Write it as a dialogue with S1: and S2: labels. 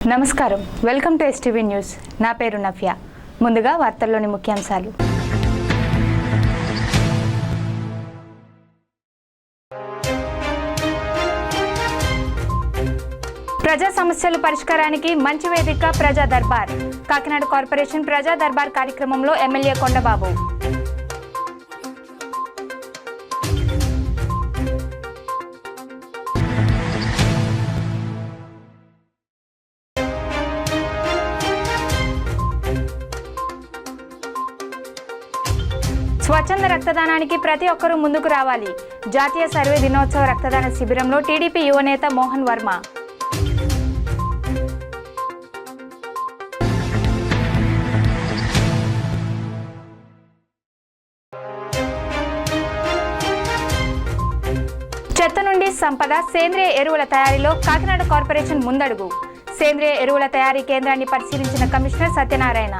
S1: నమస్కారం, welcome to STV news. నా పేరు నఫ్యా. ముందుగా వార్తల్లోని ముఖ్యాంశాలు. ప్రజా సమస్యలు పరిష్కారానికి మంచి వేదిక ప్రజా దర్బార్. కాకినాడ కార్పొరేషన్ ప్రజా దర్బార్ కార్యక్రమంలో ఎమ్మెల్యే కొండబాబు. స్వచ్ఛంద రక్తదానానికి ప్రతి ఒక్కరూ ముందుకు రావాలి. జాతీయ సర్వే దినోత్సవ రక్తదాన శిబిరంలో టీడీపీ యువనేత మోహన్ వర్మ. చెత్త నుండి సంపద సేంద్రియ ఎరువుల తయారీలో కాకినాడ కార్పొరేషన్ ముందడుగు. సేంద్రియ ఎరువుల తయారీ కేంద్రాన్ని పరిశీలించిన కమిషనర్ సత్యనారాయణ.